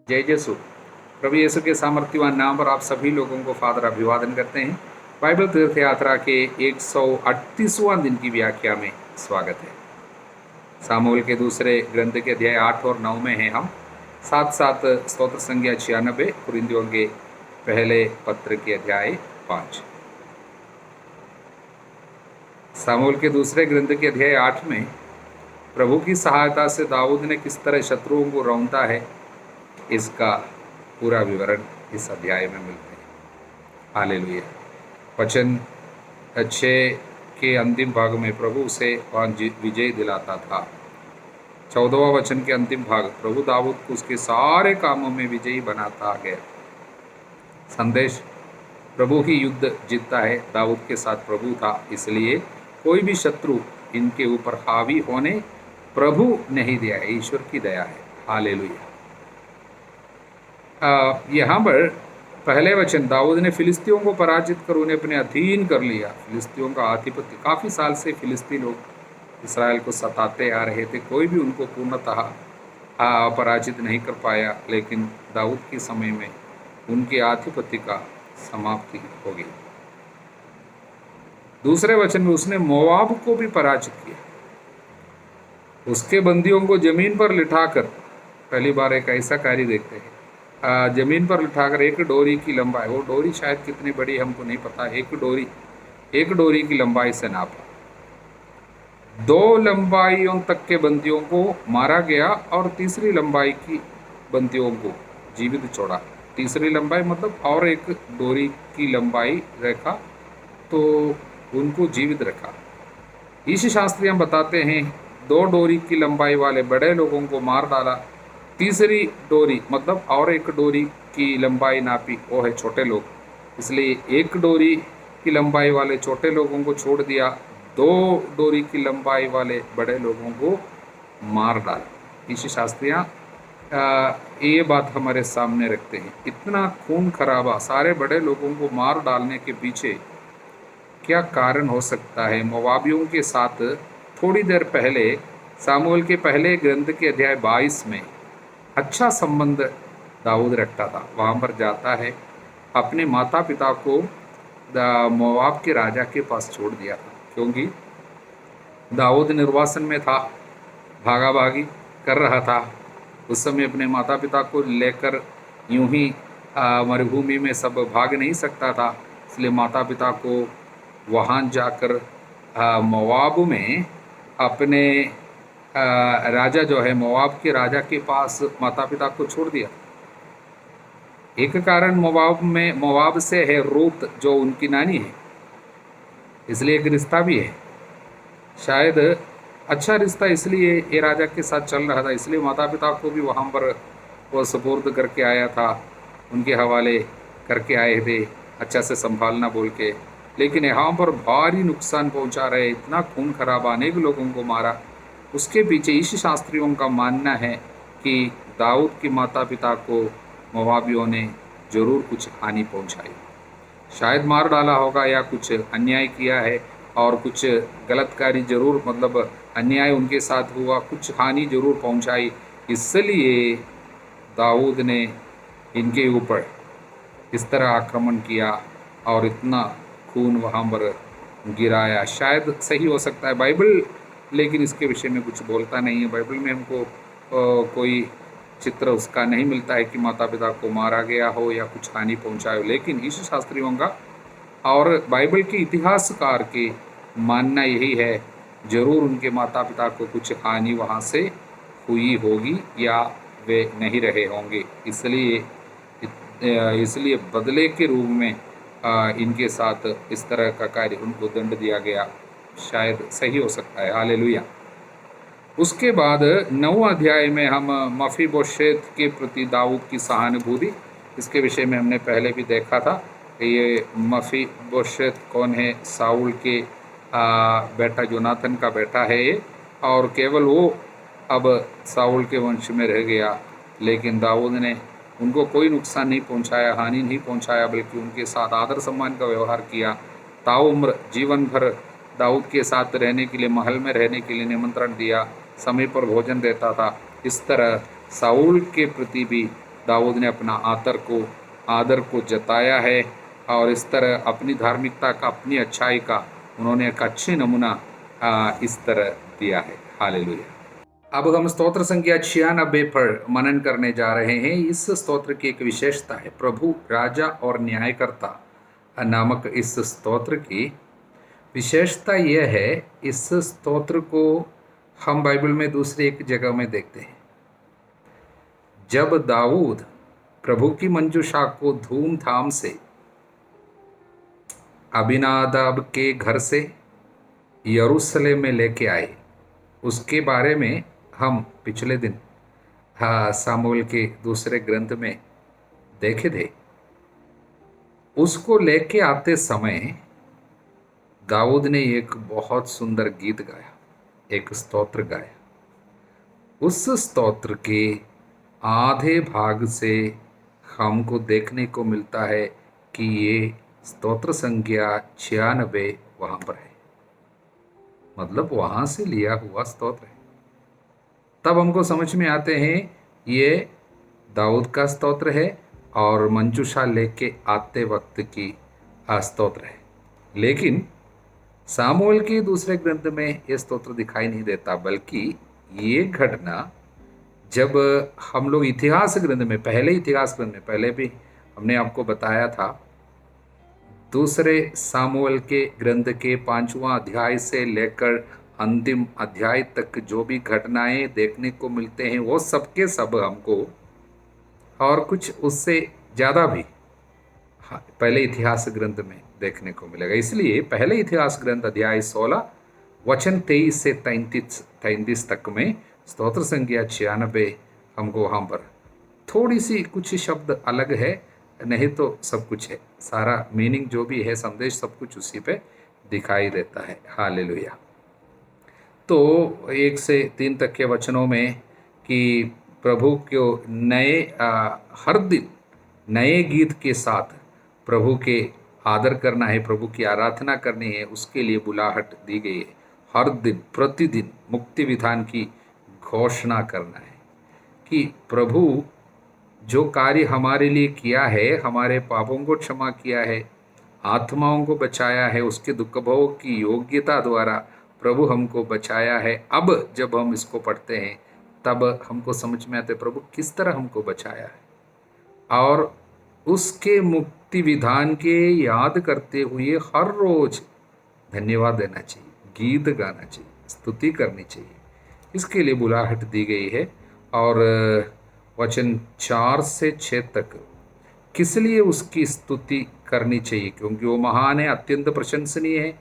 जय यीशु। प्रभु यीशु के सामर्थ्यवान नाम पर आप सभी लोगों को फादर अभिवादन करते हैं। बाइबल तीर्थ यात्रा के 138वां दिन की व्याख्या में स्वागत है। सामूएल के दूसरे ग्रंथ के अध्याय 8 और 9 में हैं हम। साथ साथ स्तोत्र संज्ञा 96, कुरिन्थियों के पहले पत्र के अध्याय 5। सामूएल के दूसरे ग्रंथ के अध्याय 8 में प्रभु की सहायता से दाऊद ने किस तरह शत्रुओं को रौंदा है, इसका पूरा विवरण इस अध्याय में मिलते हैं। हालेलुया। वचन 6 के अंतिम भाग में प्रभु उसे वहाँ विजय दिलाता था। 14वां वचन के अंतिम भाग, प्रभु दाऊद को उसके सारे कामों में विजयी बनाता गया। संदेश, प्रभु ही युद्ध जीतता है। दाऊद के साथ प्रभु था, इसलिए कोई भी शत्रु इनके ऊपर हावी होने प्रभु नहीं दिया है, ईश्वर की दया है। हालेलुया। यहाँ पर पहले वचन, दाऊद ने फिलिस्तियों को पराजित कर उन्हें अपने अधीन कर लिया। फिलिस्तियों का आधिपत्य, काफ़ी साल से फिलिस्ती लोग इसराइल को सताते आ रहे थे, कोई भी उनको पूर्णतः पराजित नहीं कर पाया, लेकिन दाऊद के समय में उनके आधिपत्य का समाप्ति हो गई। दूसरे वचन में उसने मोआब को भी पराजित किया, उसके बंदियों को जमीन पर लिटाकर, पहली बार एक ऐसा कार्य देखते हैं, जमीन पर लिटाकर एक डोरी की लंबाई, वो डोरी शायद कितनी बड़ी हमको नहीं पता, एक डोरी की लंबाई से नापा। 2 लंबाइयों तक के बंदियों को मारा गया और तीसरी लंबाई की बंदियों को जीवित छोड़ा। तीसरी लंबाई मतलब और एक डोरी की लंबाई रखा तो उनको जीवित रखा। ईश शास्त्रियाँ बताते हैं 2 डोरी की लंबाई वाले बड़े लोगों को मार डाला, तीसरी डोरी मतलब और एक डोरी की लंबाई नापी, वो है छोटे लोग, इसलिए 1 डोरी की लंबाई वाले छोटे लोगों को छोड़ दिया, 2 डोरी की लंबाई वाले बड़े लोगों को मार डाला। ईश शास्त्रियाँ ये बात हमारे सामने रखते हैं। इतना खून खराबा, सारे बड़े लोगों को मार डालने के पीछे क्या कारण हो सकता है? मोआबियों के साथ थोड़ी देर पहले सामुएल के पहले ग्रंथ के अध्याय 22 में अच्छा संबंध दाऊद रखता था। वहाँ पर जाता है, अपने माता पिता को मोआब के राजा के पास छोड़ दिया था, क्योंकि दाऊद निर्वासन में था, भागा भागी कर रहा था। उस समय अपने माता पिता को लेकर यूं ही मरुभूमि में सब भाग नहीं सकता था, इसलिए माता पिता को वहाँ जाकर मोआब में अपने राजा जो है, मोआब के राजा के पास माता पिता को छोड़ दिया। एक कारण मोआब से है रूत, जो उनकी नानी है, इसलिए एक रिश्ता भी है। शायद अच्छा रिश्ता इसलिए ये राजा के साथ चल रहा था, इसलिए माता पिता को भी वहाँ पर वो सुपुर्द करके आया था, उनके हवाले करके आए थे, अच्छा से संभालना बोल के। लेकिन यहाँ पर भारी नुकसान पहुँचा रहे, इतना खून खराबा, अनेक लोगों को मारा। उसके पीछे ईश शास्त्रियों का मानना है कि दाऊद के माता पिता को मोआबियों ने जरूर कुछ हानि पहुंचाई, शायद मार डाला होगा या कुछ अन्याय किया है और कुछ गलत कार्य जरूर, मतलब अन्याय उनके साथ हुआ, कुछ हानि जरूर पहुंचाई, इसलिए दाऊद ने इनके ऊपर इस तरह आक्रमण किया और इतना खून वहाँ पर गिराया। शायद सही हो सकता है, बाइबल लेकिन इसके विषय में कुछ बोलता नहीं है। बाइबल में हमको कोई चित्र उसका नहीं मिलता है कि माता पिता को मारा गया हो या कुछ हानि पहुंचाए, लेकिन ईश शास्त्रियों का और बाइबल के इतिहासकार के मानना यही है, जरूर उनके माता पिता को कुछ हानि वहाँ से हुई होगी या वे नहीं रहे होंगे, इसलिए बदले के रूप में इनके साथ इस तरह का कार्य उनको दंड दिया गया। शायद सही हो सकता है। हालेलुया। उसके बाद 9वां अध्याय में हम मफीबोशेत के प्रति दाऊद की सहानुभूति, इसके विषय में हमने पहले भी देखा था। ये मफीबोशेत कौन है? साउल के बेटा, जोनाथन का बेटा है ये, और केवल वो अब साउल के वंश में रह गया, लेकिन दाऊद ने उनको कोई नुकसान नहीं पहुंचाया, हानि नहीं पहुंचाया, बल्कि उनके साथ आदर सम्मान का व्यवहार किया। ताउम्र जीवन भर दाऊद के साथ रहने के लिए, महल में रहने के लिए निमंत्रण दिया, समय पर भोजन देता था। इस तरह साउल के प्रति भी दाऊद ने अपना आदर को जताया है और इस तरह अपनी धार्मिकता का, अपनी अच्छाई का उन्होंने एक अच्छे नमूना इस तरह दिया है। हालेलुया। अब हम स्तोत्र संख्या 96 पर मनन करने जा रहे हैं। इस स्तोत्र की एक विशेषता है, प्रभु राजा और न्यायकर्ता नामक इस स्तोत्र की विशेषता यह है, इस स्तोत्र को हम बाइबल में दूसरी एक जगह में देखते हैं। जब दाऊद प्रभु की मंजूषा को धूमधाम से अबीनादाब के घर से यरूशलेम में लेके आए, उसके बारे में हम पिछले दिन सामुएल के दूसरे ग्रंथ में देखे थे। उसको लेके आते समय दाऊद ने एक बहुत सुंदर गीत गाया, एक स्तोत्र गाया। उस स्तोत्र के आधे भाग से हमको देखने को मिलता है कि ये स्तोत्र संख्या 96 वहाँ पर है, मतलब वहाँ से लिया हुआ स्तोत्र है। तब हमको समझ में आते हैं ये दाऊद का स्तोत्र है और मंजूषा लेके आते वक्त की स्तोत्र है। लेकिन सामुएल के दूसरे ग्रंथ में ये स्तोत्र दिखाई नहीं देता, बल्कि ये घटना जब हम लोग इतिहास ग्रंथ में, पहले इतिहास ग्रंथ में, पहले भी हमने आपको बताया था, दूसरे सामुएल के ग्रंथ के 5वां अध्याय से लेकर अंतिम अध्याय तक जो भी घटनाएं देखने को मिलते हैं वो सब के सब हमको और कुछ उससे ज़्यादा भी पहले इतिहास ग्रंथ में देखने को मिलेगा। इसलिए पहले इतिहास ग्रंथ अध्याय 16 वचन 23 से 33 तक में स्तोत्र संख्या 96 हमको वहाँ पर थोड़ी सी कुछ शब्द अलग है, नहीं तो सब कुछ है, सारा मीनिंग जो भी है, संदेश सब कुछ उसी पे दिखाई देता है। हालेलुया। तो 1 से 3 तक के वचनों में कि प्रभु को हर दिन नए गीत के साथ प्रभु के आदर करना है, प्रभु की आराधना करनी है, उसके लिए बुलाहट दी गई है। हर दिन प्रतिदिन मुक्ति विधान की घोषणा करना है कि प्रभु जो कार्य हमारे लिए किया है, हमारे पापों को क्षमा किया है, आत्माओं को बचाया है, उसके दुख भोग की योग्यता द्वारा प्रभु हमको बचाया है। अब जब हम इसको पढ़ते हैं तब हमको समझ में आते प्रभु किस तरह हमको बचाया है, और उसके मुक्ति विधान के याद करते हुए हर रोज धन्यवाद देना चाहिए, गीत गाना चाहिए, स्तुति करनी चाहिए। इसके लिए बुलाहट दी गई है। और वचन 4 से 6 तक किस लिए उसकी स्तुति करनी चाहिए, क्योंकि वो महान है, अत्यंत प्रशंसनीय है।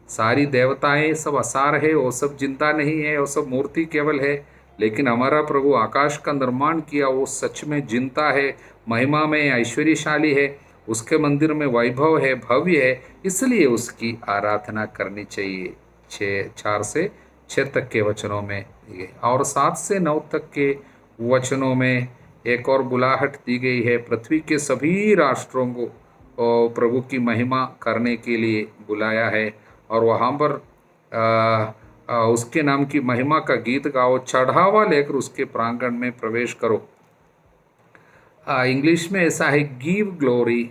सारी देवताएं सब असार है, वो सब जिंदा नहीं है, वो सब मूर्ति केवल है। लेकिन हमारा प्रभु आकाश का निर्माण किया, वो सच में जिंदा है, महिमा में ऐश्वर्यशाली है, उसके मंदिर में वैभव है, भव्य है, इसलिए उसकी आराधना करनी चाहिए। 4 से 6 तक के वचनों में और 7 से 9 तक के वचनों में एक और बुलाहट दी गई है। पृथ्वी के सभी राष्ट्रों को प्रभु की महिमा करने के लिए बुलाया है और वहाँ पर उसके नाम की महिमा का गीत गाओ, चढ़ावा लेकर उसके प्रांगण में प्रवेश करो। इंग्लिश में ऐसा है, give glory,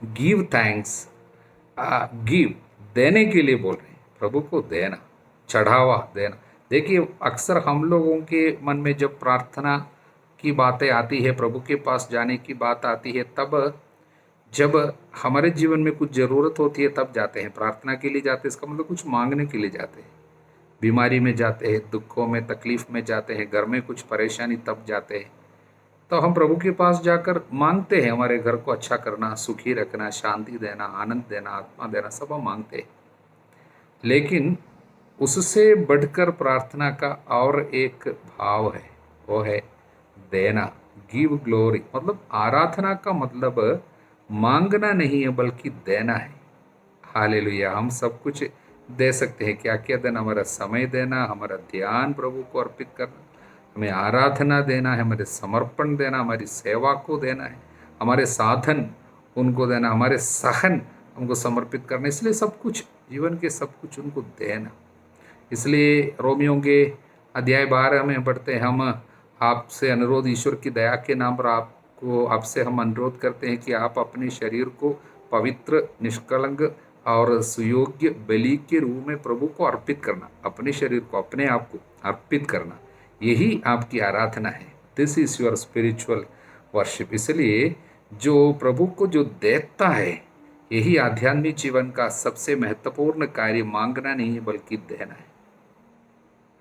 give thanks, give देने के लिए बोल रहे हैं, प्रभु को देना, चढ़ावा देना। देखिए अक्सर हम लोगों के मन में जब प्रार्थना की बातें आती है, प्रभु के पास जाने की बात आती है, तब जब हमारे जीवन में कुछ ज़रूरत होती है तब जाते हैं, प्रार्थना के लिए जाते हैं। इसका मतलब कुछ मांगने के लिए जाते हैं, बीमारी में जाते हैं, दुखों में, तकलीफ़ में जाते हैं, घर में कुछ परेशानी तब जाते हैं। तो हम प्रभु के पास जाकर मांगते हैं, हमारे घर को अच्छा करना, सुखी रखना, शांति देना, आनंद देना, आत्मा देना, सब हम मांगते हैं। लेकिन उससे बढ़कर प्रार्थना का और एक भाव है, वो है देना, गिव ग्लोरी। मतलब आराधना का मतलब मांगना नहीं है बल्कि देना है। हालेलुया। हम सब कुछ दे सकते हैं, क्या क्या देना, हमारा समय देना, हमारा ध्यान प्रभु को अर्पित करना, हमें आराधना देना है, हमारे समर्पण देना, हमारी सेवा को देना है, हमारे साधन उनको देना, हमारे सहन उनको समर्पित करना। इसलिए सब कुछ, जीवन के सब कुछ उनको देना। इसलिए रोमियों के अध्याय 12 में पढ़ते हैं, हम आपसे अनुरोध ईश्वर की दया के नाम पर आप को आपसे हम अनुरोध करते हैं कि आप अपने शरीर को पवित्र, निष्कलंक और सुयोग्य बलि के रूप में प्रभु को अर्पित करना, अपने शरीर को, अपने आप को अर्पित करना, यही आपकी आराधना है। This is your spiritual worship. इसलिए जो प्रभु को जो देता है, यही आध्यात्मिक जीवन का सबसे महत्वपूर्ण कार्य मांगना नहीं है बल्कि देना है।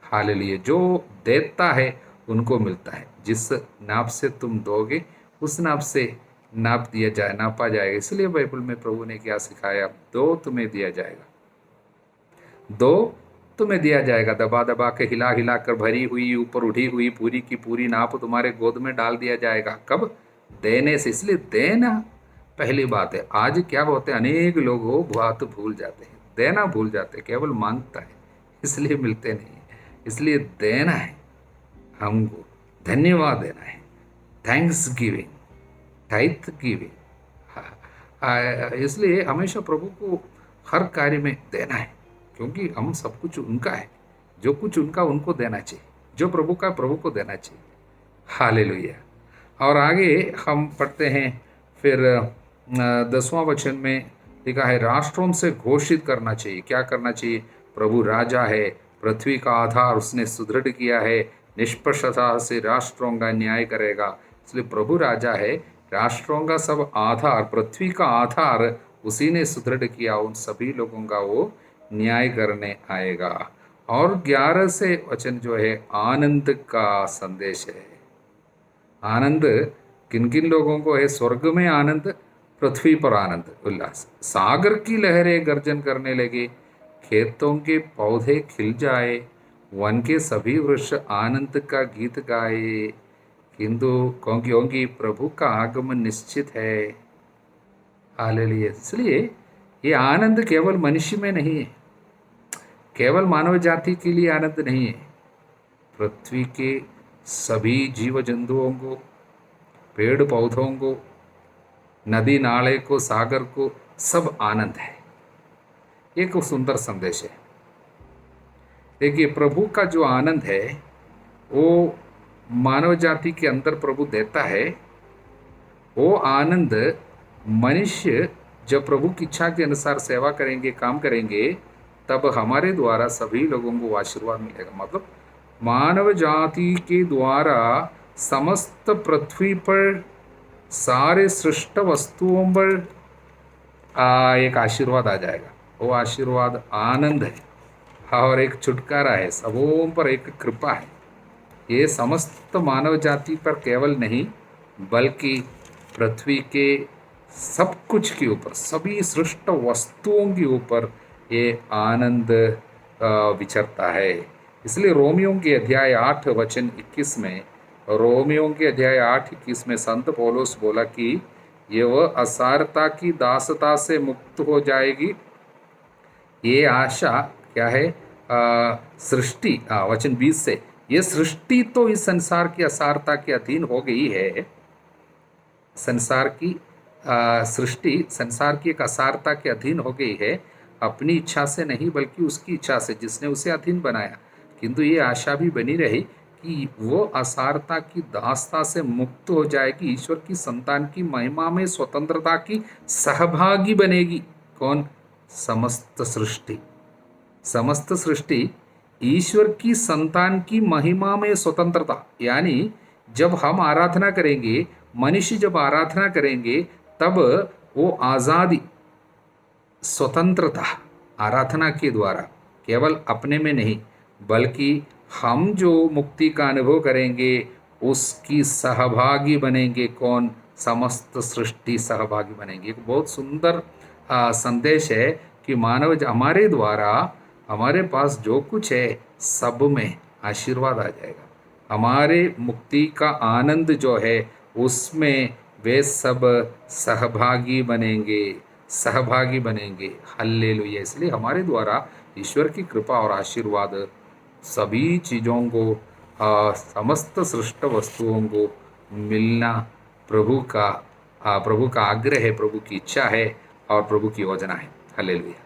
हालेलुया। जो देता है उनको मिलता है। जिस नाप से तुम दोगे उस नाप से नाप दिया जाए, नापा जाएगा। इसलिए बाइबल में प्रभु ने क्या सिखाया, दो तुम्हें दिया जाएगा, दो तुम्हें दिया जाएगा, दबा दबा के हिला हिला कर भरी हुई ऊपर उठी हुई पूरी की पूरी नाप तुम्हारे गोद में डाल दिया जाएगा। कब? देने से। इसलिए देना पहली बात है। आज क्या होते हैं, अनेक लोग वो बात भूल जाते हैं, देना भूल जाते हैं, केवल मांगता है इसलिए मिलते नहीं है। इसलिए देना है, हमको धन्यवाद देना है, थैंक्स गिविंग, टाइथ गिविंग। इसलिए हमेशा प्रभु को हर कार्य में देना है, क्योंकि हम सब कुछ उनका है। जो कुछ उनका उनको देना चाहिए, जो प्रभु का प्रभु को देना चाहिए। हालेलुया। और आगे हम पढ़ते हैं फिर 10वां वचन में लिखा है, राष्ट्रों से घोषित करना चाहिए। क्या करना चाहिए? प्रभु राजा है, पृथ्वी का आधार उसने सुदृढ़ किया है, निष्पक्षता से राष्ट्रों का न्याय करेगा। इसलिए प्रभु राजा है, राष्ट्रों का सब आधार, पृथ्वी का आधार उसी ने सुदृढ़ किया। उन सभी लोगों का वो न्याय करने आएगा। और 11 से वचन जो है आनंद का संदेश है। आनंद किन किन लोगों को है? स्वर्ग में आनंद, पृथ्वी पर आनंद, उल्लास। सागर की लहरें गर्जन करने लगे, खेतों के पौधे खिल जाए, वन के सभी वृक्ष आनंद का गीत गाए, किंतु क्योंकि प्रभु का आगमन निश्चित है। हालेलुया। इसलिए ये आनंद केवल मनुष्य में नहीं है, केवल मानव जाति के लिए आनंद नहीं है। पृथ्वी के सभी जीव जंतुओं को, पेड़ पौधों को, नदी नाले को, सागर को, सब आनंद है। एक सुंदर संदेश है। देखिए, प्रभु का जो आनंद है वो मानव जाति के अंदर प्रभु देता है। वो आनंद मनुष्य जब प्रभु की इच्छा के अनुसार सेवा करेंगे, काम करेंगे, तब हमारे द्वारा सभी लोगों को आशीर्वाद मिलेगा। मतलब मानव जाति के द्वारा समस्त पृथ्वी पर सारे सृष्ट वस्तुओं पर एक आशीर्वाद आ जाएगा। वो आशीर्वाद आनंद है और एक छुटकारा है, सबों पर एक कृपा है। ये समस्त मानव जाति पर केवल नहीं बल्कि पृथ्वी के सब कुछ के ऊपर, सभी सृष्ट वस्तुओं के ऊपर ये आनंद विचरता है। इसलिए रोमियों के अध्याय 8 वचन 21 में, रोमियों के अध्याय 8:21 में संत पौलुस बोला कि ये वह असारता की दासता से मुक्त हो जाएगी। ये आशा क्या है? सृष्टि, वचन 20 से, ये सृष्टि तो इस संसार की असारता के अधीन हो गई है। संसार की सृष्टि संसार की एक असारता के अधीन हो गई है, अपनी इच्छा से नहीं बल्कि उसकी इच्छा से, जिसने उसे अधीन बनाया। किंतु ये आशा भी बनी रही कि वो असारता की दासता से मुक्त हो जाएगी, ईश्वर की संतान की महिमा में स्वतंत्रता की सहभागी बनेगी। कौन? समस्त सृष्टि। समस्त सृष्टि ईश्वर की संतान की महिमा में स्वतंत्रता, यानी जब हम आराधना करेंगे, मनुष्य जब आराधना करेंगे, तब वो आज़ादी, स्वतंत्रता आराधना के द्वारा, केवल अपने में नहीं बल्कि हम जो मुक्ति का अनुभव करेंगे उसकी सहभागी बनेंगे। कौन? समस्त सृष्टि सहभागी बनेंगे। एक बहुत सुंदर संदेश है कि मानव हमारे द्वारा, हमारे पास जो कुछ है सब में आशीर्वाद आ जाएगा। हमारे मुक्ति का आनंद जो है उसमें वे सब सहभागी बनेंगे, सहभागी बनेंगे। हल्लेलुया। इसलिए हमारे द्वारा ईश्वर की कृपा और आशीर्वाद सभी चीज़ों को, समस्त सृष्ट वस्तुओं को मिलना प्रभु का आग्रह है, प्रभु की इच्छा है और प्रभु की योजना है। हल्लेलुया।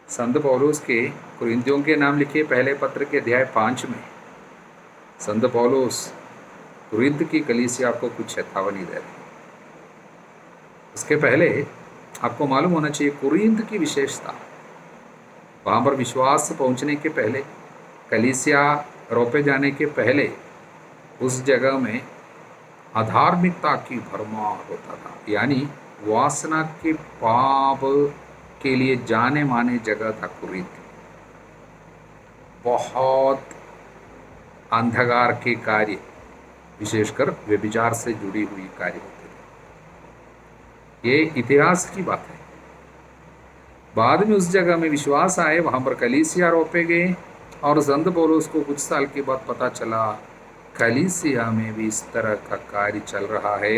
संत पौलुस के कुरिन्थियों के नाम लिखे पहले पत्र के अध्याय 5 में संत पौलुस कुरिन्थ की कलीसिया को कुछ चेतावनी दे रहे हैं। इसके पहले आपको मालूम होना चाहिए कुरिन्थ की विशेषता, वहाँ पर विश्वास पहुँचने के पहले, कलीसिया रोपे जाने के पहले उस जगह में अधार्मिकता की भरमार होता था, यानी वासना के पाप के लिए जाने माने जगह था कुरिन्थ। बहुत अंधकार के कार्य, विशेषकर व्यभिचार से जुड़ी हुई कार्य होते थे। ये इतिहास की बात है। बाद में उस जगह में विश्वास आए, वहाँ पर कलीसिया रोपे गए और संत पौलुस को कुछ साल के बाद पता चला कलीसिया में भी इस तरह का कार्य चल रहा है।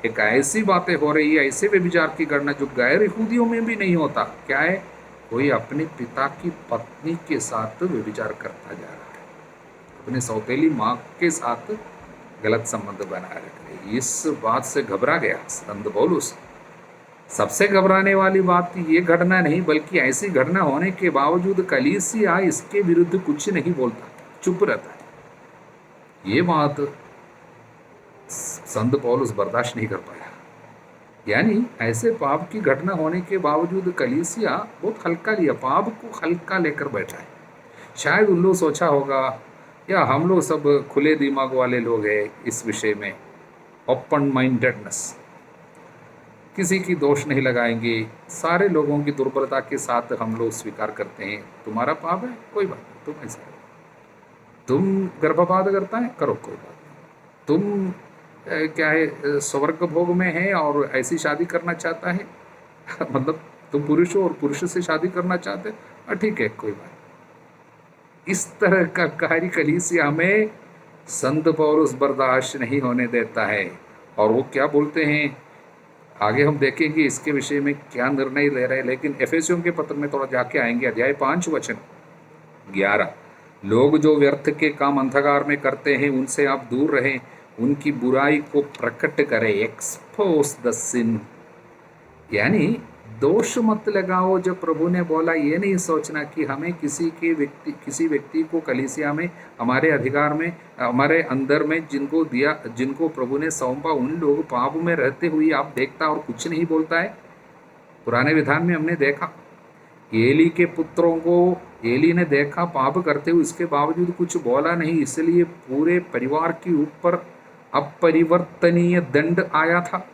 एक ऐसी बातें हो रही है, ऐसे व्यभिचार की गणना जो गैर यहूदियों में भी नहीं होता। क्या है? कोई अपने पिता की पत्नी के साथ व्यभिचार करता जा रहा है, अपने सौतेली माँ के साथ गलत संबंध बना रहे। इस बात से घबरा गया संत पौलुस। सबसे घबराने वाली बात ये घटना नहीं, बल्कि ऐसी घटना होने के बावजूद कलीसिया इसके विरुद्ध कुछ नहीं बोलता, चुप रहता है। ये बात संत पौलुस बर्दाश्त नहीं कर पाया। यानी ऐसे पाप की घटना होने के बावजूद कलीसिया बहुत हल्का लिया, पाप को हल्का लेकर बैठा है। शायद उन लोग सोचा होगा, या हम लोग सब खुले दिमाग वाले लोग हैं इस विषय में, ओपन माइंडेडनेस, किसी की दोष नहीं लगाएंगे, सारे लोगों की दुर्बलता के साथ हम लोग स्वीकार करते हैं। तुम्हारा पाप है, कोई बात नहीं, तुम ऐसा है। तुम गर्भपात करता है, करो, कोई बात नहीं। तुम क्या है, स्वर्ग भोग में है और ऐसी शादी करना चाहता है मतलब तुम पुरुष हो और पुरुष से शादी करना चाहते हैं, ठीक है, कोई बात। इस तरह का कार्य कलीसिया में संत पौलुस बर्दाश्त नहीं होने देता है। और वो क्या बोलते हैं, आगे हम देखेंगे इसके विषय में क्या निर्णय ले रहे हैं। लेकिन एफेसियों के पत्र में थोड़ा जाके आएंगे, अध्याय 5 वचन 11, लोग जो व्यर्थ के काम अंधकार में करते हैं उनसे आप दूर रहें, उनकी बुराई को प्रकट करें, एक्सपोज द सिन। यानी दोष मत लगाओ। जब प्रभु ने बोला, ये नहीं सोचना कि हमें किसी व्यक्ति को कलीसिया में, हमारे अधिकार में, हमारे अंदर में जिनको दिया, जिनको प्रभु ने सौंपा, उन लोग पाप में रहते हुए आप देखता और कुछ नहीं बोलता है। पुराने विधान में हमने देखा एली के पुत्रों को, एली ने देखा पाप करते हुए, इसके बावजूद कुछ बोला नहीं, इसलिए पूरे परिवार के ऊपर अपरिवर्तनीय दंड आया था।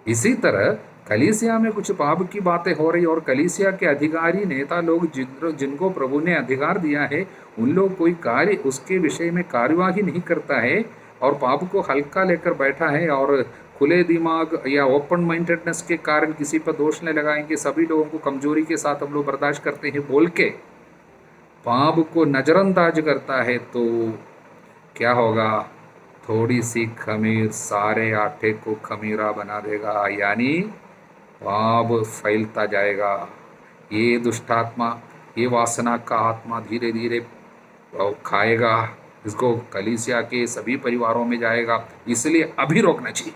इसी तरह कलीसिया में कुछ पाप की बातें हो रही और कलीसिया के अधिकारी नेता लोग जिनको प्रभु ने अधिकार दिया है, उन लोग कोई कार्य उसके विषय में कार्यवाही नहीं करता है और पाप को हल्का लेकर बैठा है और खुले दिमाग या ओपन माइंडेडनेस के कारण किसी पर दोष न लगाएंगे, सभी लोगों को कमजोरी के साथ हम लोग बर्दाश्त करते हैं बोल के पाप को नज़रअंदाज करता है, तो क्या होगा? थोड़ी सी खमीर सारे आटे को खमीरा बना देगा, यानी पाप फैलता जाएगा। ये दुष्टात्मा, ये वासना का आत्मा धीरे धीरे खाएगा, इसको कलीसिया के सभी परिवारों में जाएगा। इसलिए अभी रोकना चाहिए,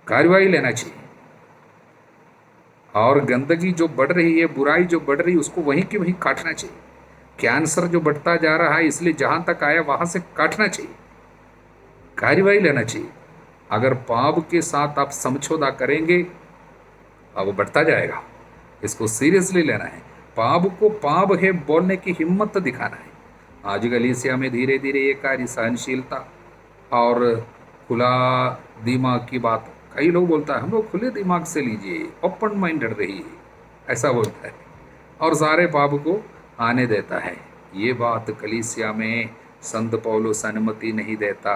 कार्रवाई लेना चाहिए। और गंदगी जो बढ़ रही है, बुराई जो बढ़ रही है, उसको वहीं की वहीं काटना चाहिए। कैंसर जो बढ़ता जा रहा है, इसलिए जहाँ तक आया वहाँ से काटना चाहिए, कार्रवाई लेना चाहिए। अगर पाप के साथ आप समझौता करेंगे, अब वो बढ़ता जाएगा। इसको सीरियसली लेना है। पाप को पाप है बोलने की हिम्मत दिखाना है। आज कलीसिया में धीरे धीरे ये कार्य सहनशीलता और खुला दिमाग की बात, कई लोग बोलता है हम लोग खुले दिमाग से लीजिए, ओपन माइंडेड रहिए, ऐसा बोलता है और सारे पाप को आने देता है। ये बात कलीसिया में संत पौलुस अनुमति नहीं देता।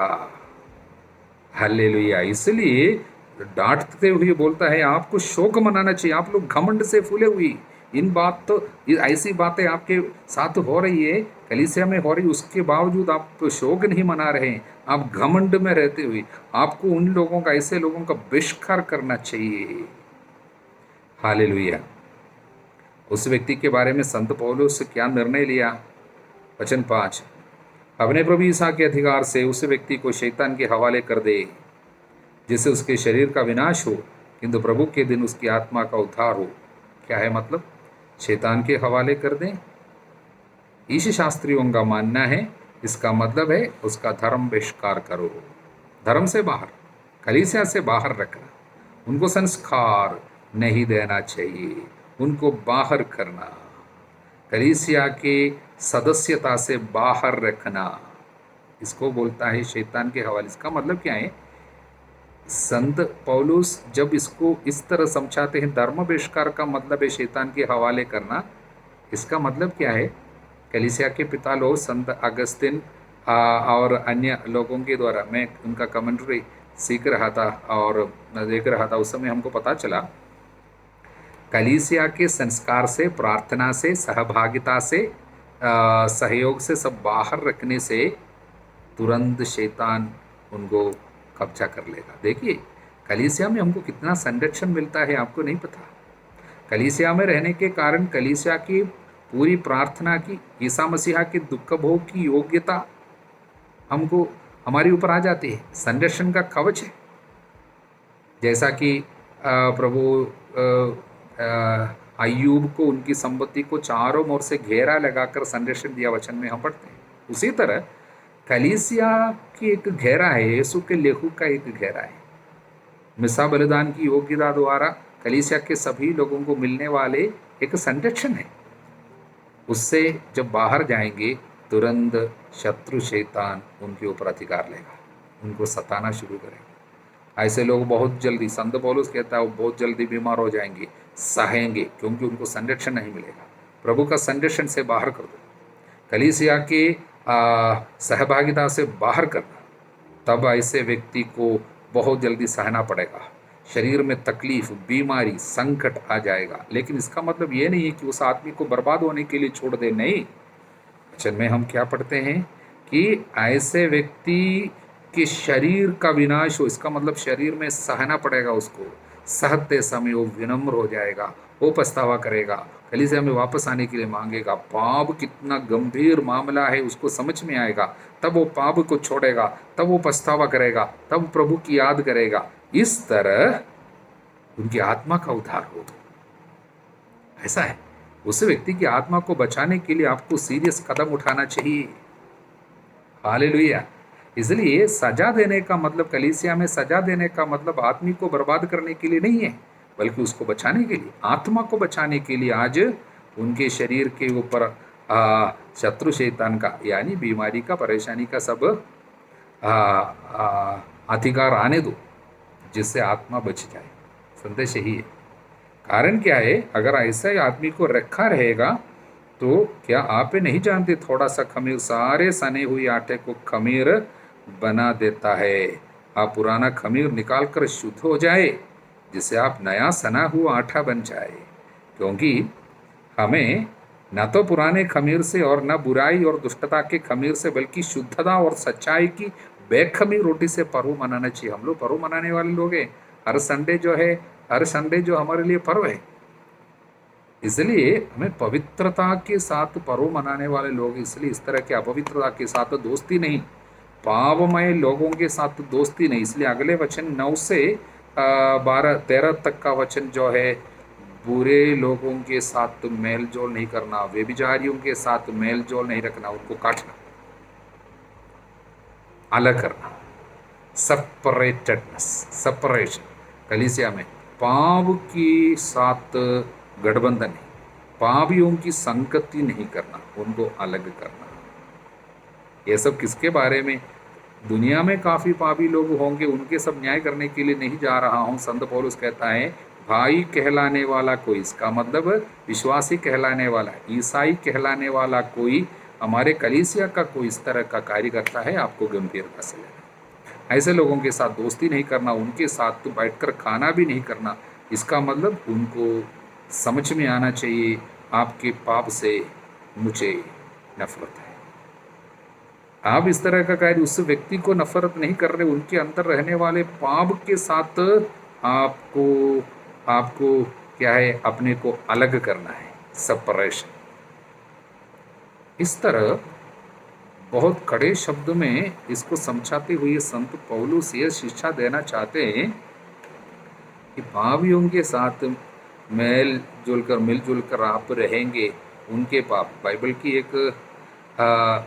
हालेलुया। इसलिए डांटते हुए बोलता है आपको शोक मनाना चाहिए। आप लोग घमंड से फूले हुए, इन बात तो ऐसी बातें आपके साथ हो रही है, कलीसिया में हो रही, उसके बावजूद आप शोक नहीं मना रहे हैं, आप घमंड में रहते हुए। आपको उन लोगों का, ऐसे लोगों का बहिष्कार करना चाहिए। हालेलुया। उस व्यक्ति के बारे में संत पौलुस क्या निर्णय लिया? वचन 5, अपने प्रभु ईसा के अधिकार से उस व्यक्ति को शैतान के हवाले कर दे, जिससे उसके शरीर का विनाश हो, किंतु प्रभु के दिन उसकी आत्मा का उद्धार हो। क्या है मतलब? शैतान के हवाले कर दें। ईश शास्त्रियों का मानना है, इसका मतलब है उसका धर्म बहिष्कार करो, धर्म से बाहर, कलीसिया से बाहर रखना, उनको संस्कार नहीं देना चाहिए, उनको बाहर करना, कलीसिया के सदस्यता से बाहर रखना, इसको बोलता है शैतान के हवाले। इसका मतलब क्या है? संत पौलुस जब इसको इस तरह समझाते हैं, धर्म बहिष्कार का मतलब है शैतान के हवाले करना। इसका मतलब क्या है? कलीसिया के पिता लोग संत अगस्तिन और अन्य लोगों के द्वारा, मैं उनका कमेंट्री सीख रहा था और देख रहा था, उस समय हमको पता चला कलीसिया के संस्कार से, प्रार्थना से, सहभागिता से, सहयोग से सब बाहर रखने से तुरंत शैतान उनको कब्जा कर लेगा। देखिए कलीसिया में हमको कितना संरक्षण मिलता है, आपको नहीं पता। कलीसिया में रहने के कारण कलीसिया की पूरी प्रार्थना की, ईसा मसीहा के दुख भोग की योग्यता हमको हमारे ऊपर आ जाती है। संरक्षण का कवच है। जैसा कि प्रभु अय्यूब को उनकी संपत्ति को चारों ओर से घेरा लगाकर संरक्षण दिया, वचन में हम पढ़ते हैं। उसी तरह कलीसिया की एक घेरा है, यीशु के लेहू का एक घेरा है। मिसा बलिदान की योग्यता द्वारा कलीसिया के सभी लोगों को मिलने वाले एक संरक्षण है। उससे जब बाहर जाएंगे तुरंत शत्रु शैतान उनके ऊपर अधिकार लेगा, उनको सताना शुरू करेगा। ऐसे लोग बहुत जल्दी, संत पौलुस कहता है, वो बहुत जल्दी बीमार हो जाएंगे, सहेंगे, क्योंकि उनको संरक्षण नहीं मिलेगा। प्रभु का संरक्षण से बाहर कर दो, कलीसिया के सहभागिता से बाहर करना, तब ऐसे व्यक्ति को बहुत जल्दी सहना पड़ेगा। शरीर में तकलीफ, बीमारी, संकट आ जाएगा। लेकिन इसका मतलब ये नहीं है कि उस आदमी को बर्बाद होने के लिए छोड़ दे, नहीं। वचन में हम क्या पढ़ते हैं कि ऐसे व्यक्ति के शरीर का विनाश हो, इसका मतलब शरीर में सहना पड़ेगा उसको। सहते समय वो विनम्र हो जाएगा, वो पछतावा करेगा, कलीसिया में वापस आने के लिए मांगेगा। पाप कितना गंभीर मामला है उसको समझ में आएगा, तब वो पाप को छोड़ेगा, तब वो पछतावा करेगा, तब प्रभु की याद करेगा। इस तरह उनकी आत्मा का उद्धार होगा। ऐसा है, उस व्यक्ति की आत्मा को बचाने के लिए आपको सीरियस कदम उठाना चाहिए। हालेलुया। इसलिए सजा देने का मतलब, कलीसिया में सजा देने का मतलब आदमी को बर्बाद करने के लिए नहीं है, बल्कि उसको बचाने के लिए, आत्मा को बचाने के लिए। आज उनके शरीर के ऊपर शत्रु शैतान का, यानी बीमारी का, परेशानी का सब अधिकार आने दो, जिससे आत्मा बच जाए। संदेश यही है। कारण क्या है? अगर ऐसा ही आदमी को रखा रहेगा तो क्या आप नहीं जानते, थोड़ा सा खमीर सारे सने हुए आटे को खमीर बना देता है। आप पुराना खमीर निकाल कर शुद्ध हो जाए, जिससे आप नया सना हुआ आटा बन जाए। क्योंकि हमें न तो पुराने खमीर से और न बुराई और दुष्टता के खमीर से, बल्कि शुद्धता और सच्चाई की बेखमीर रोटी से पर्व मनाना चाहिए। हम लोग पर्व मनाने वाले लोग हैं। हर संडे जो हमारे लिए पर्व है, इसलिए हमें पवित्रता के साथ पर्व मनाने वाले लोग। इसलिए इस तरह के अपवित्रता के साथ दोस्ती नहीं, पापमय लोगों के साथ दोस्ती नहीं। इसलिए अगले वचन 9 से 12-13 तक का वचन जो है, बुरे लोगों के साथ मेल जोल नहीं करना, व्यभिचारियों के साथ मेल जोल नहीं रखना, उनको काटना, अलग करना, सेपरेशन। कलीसिया में पाप के साथ गठबंधन नहीं, पापियों की संगति नहीं करना, उनको अलग करना। ये सब किसके बारे में? दुनिया में काफ़ी पापी लोग होंगे, उनके सब न्याय करने के लिए नहीं जा रहा हूँ। संत पौलुस कहता है, भाई कहलाने वाला कोई, इसका मतलब विश्वासी कहलाने वाला, ईसाई कहलाने वाला कोई, हमारे कलीसिया का कोई इस तरह का कार्य करता है, आपको गंभीरता से लेना। ऐसे लोगों के साथ दोस्ती नहीं करना, उनके साथ तो बैठकर खाना भी नहीं करना। इसका मतलब उनको समझ में आना चाहिए, आपके पाप से मुझे नफरत है। आप इस तरह का कार्य, उस व्यक्ति को नफरत नहीं कर रहे, उनके अंदर रहने वाले पाप के साथ आपको क्या है, अपने को अलग करना है, सेपरेशन। इस तरह बहुत कड़े शब्द में इसको समझाते हुए संत पौलुस ये शिक्षा देना चाहते हैं कि पापियों के साथ मिलजुल कर आप रहेंगे, उनके पाप। बाइबल की एक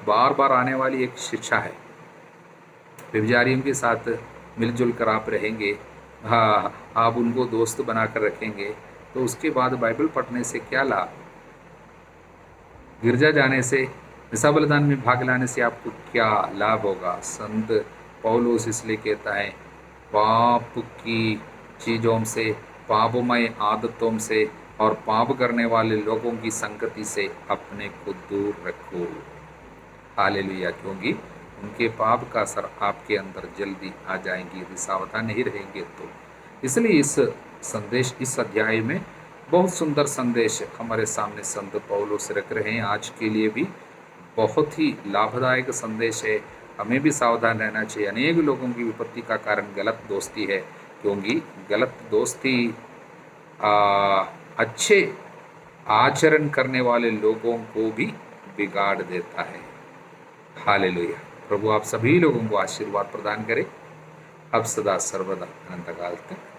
बार बार आने वाली एक शिक्षा है, व्यभिचारियों के साथ मिलजुल कर आप रहेंगे, हाँ, आप उनको दोस्त बनाकर रखेंगे तो उसके बाद बाइबल पढ़ने से क्या लाभ? गिरजा जाने से, निशा बलिदान में भाग लाने से आपको क्या लाभ होगा? संत पौलुस इसलिए कहता है, पाप की चीज़ों से, पापमय आदतों से और पाप करने वाले लोगों की संगति से अपने को दूर रखो। हालेलुया। क्योंकि उनके पाप का असर आपके अंदर जल्दी आ जाएंगी यदि सावधान नहीं रहेंगे तो। इसलिए इस संदेश, इस अध्याय में बहुत सुंदर संदेश हमारे सामने संत पौलुस रख रहे हैं। आज के लिए भी बहुत ही लाभदायक संदेश है। हमें भी सावधान रहना चाहिए। अनेक लोगों की विपत्ति का कारण गलत दोस्ती है, क्योंकि गलत दोस्ती अच्छे आचरण करने वाले लोगों को भी बिगाड़ देता है। हालेलुया। प्रभु आप सभी लोगों को आशीर्वाद प्रदान करे, अब सदा सर्वदा अनंत काल तक।